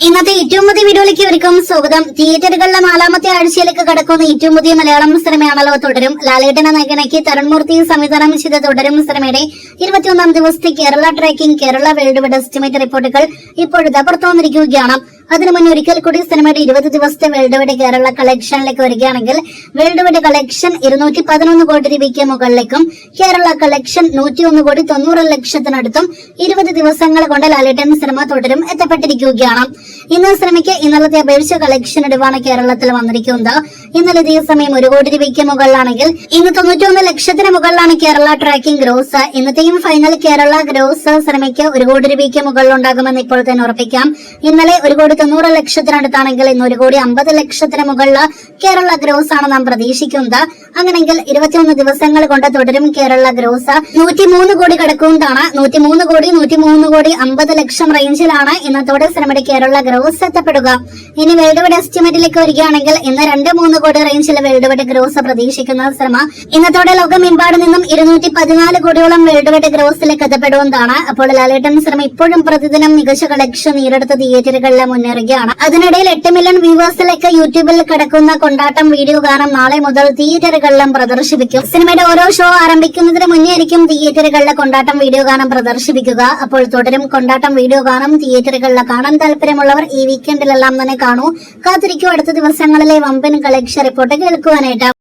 ഇന്നത്തെ ഏറ്റവും പുതിയ വീഡിയോയിലേക്ക് ഇവർക്കും സ്വാഗതം. തിയേറ്ററുകളിലെ നാലാമത്തെ ആഴ്ചയിലേക്ക് കടക്കുന്ന ഏറ്റവും പുതിയ മലയാളം സിനിമയാണല്ലോ തുടരും. ലാലേട്ടനെ നായകനാക്കി തരുൺമൂർത്തി സംവിധാനം ചെയ്ത തുടരും സിനിമയുടെ 21ാം ദിവസത്തെ Kerala tracking Kerala world wide estimate റിപ്പോർട്ടുകൾ ഇപ്പോഴത്തെ പുറത്തു വന്നിരിക്കുകയാണ്. അതിനു മുന്നേ ഒരിക്കൽ കൂടി സിനിമയുടെ 20 ദിവസത്തെ വേൾഡ് വൈഡ് കേരള കളക്ഷനിലേക്ക് വരികയാണെങ്കിൽ വേൾഡ് വൈഡ് കളക്ഷൻ 211 കോടി രൂപയ്ക്ക് മുകളിലേക്കും കേരള കളക്ഷൻ 101 കോടി 90 ലക്ഷത്തിനടുത്തും 20 ദിവസങ്ങൾ കൊണ്ട് ലാലേട്ടൻ സിനിമ തുടരും എത്തപ്പെട്ടിരിക്കുകയാണ്. ഇന്ന് സിനിമയ്ക്ക് ഇന്നലത്തെ അപേക്ഷിച്ച കളക്ഷൻ ഇടിവാണ് കേരളത്തിൽ വന്നിരിക്കുന്നത്. ഇന്നലെ ഇതേ സമയം 1 കോടി രൂപയ്ക്ക് മുകളിലാണെങ്കിൽ ഇന്ന് 91 ലക്ഷത്തിന് മുകളിലാണ് കേരള ട്രാക്കിംഗ് ഗ്രോസ്. ഇന്നത്തെയും ഫൈനൽ കേരള ഗ്രോസ് സിനിമയ്ക്ക് 1 കോടി രൂപയ്ക്ക് മുകളിലുണ്ടാകുമെന്ന് ഇപ്പോൾ തന്നെ ഉറപ്പിക്കാം. ഇന്നലെ 1 കോടി 90 ലക്ഷത്തിനടുത്താണെങ്കിൽ ഇന്ന് 1 കോടി 50 ലക്ഷത്തിന് മുകളിൽ കേരള ഗ്രോസ് ആണ് നാം പ്രതീക്ഷിക്കുന്നത്. അങ്ങനെങ്കിൽ 21 ദിവസങ്ങൾ കൊണ്ട് തുടരും കേരള ഗ്രോസ് 103 കോടി കടക്കുന്നതാണ്. 103 കോടി 50 ലക്ഷം റേഞ്ചിലാണ് ഇന്നത്തോടെ സിനിമയുടെ കേരള ഗ്രോസ് എത്തപ്പെടുക. ഇനി വേൾഡ് വൈഡ് എസ്റ്റിമേറ്റിലേക്ക് വരികയാണെങ്കിൽ ഇന്ന് 2-3 കോടി റേഞ്ചിൽ വേൾഡ് വൈഡ് ഗ്രോസ് പ്രതീക്ഷിക്കുന്ന സിനിമ ഇന്നത്തോടെ ലോകമെമ്പാട് നിന്നും 214 കോടിയോളം വേൾഡ് വൈഡ് ഗ്രോസിലേക്ക് എത്തപ്പെടുന്നതാണ്. അപ്പോൾ ലാലേട്ടൻ സിനിമ ഇപ്പോഴും പ്രതിദിനം മികച്ച കളക്ഷൻ നേരിടുത്ത തിയേറ്ററുകളിലെ മുന്നേറുകയാണ്. അതിനിടയിൽ 8 മില്യൺ വ്യൂവേഴ്സിലേക്ക് യൂട്യൂബിൽ കിടക്കുന്ന കൊണ്ടാട്ടം വീഡിയോ ഗാനം നാളെ മുതൽ തിയേറ്ററുകളിലും പ്രദർശിപ്പിക്കും. സിനിമയുടെ ഓരോ ഷോ ആരംഭിക്കുന്നതിന് മുന്നേ ആയിരിക്കും തിയേറ്ററുകളിലെ കൊണ്ടാട്ടം വീഡിയോ ഗാനം പ്രദർശിപ്പിക്കുക. അപ്പോൾ തുടരും കൊണ്ടാട്ടം വീഡിയോ ഗാനം തിയേറ്ററുകളിൽ കാണാൻ താല്പര്യമുള്ളവർ ഈ വീക്കെൻഡിലെല്ലാം തന്നെ കാണൂ. കാത്തിരിക്കൂ അടുത്ത ദിവസങ്ങളിലെ വമ്പൻ കളക്ഷൻ റിപ്പോർട്ട് കേൾക്കുവാനായിട്ട്.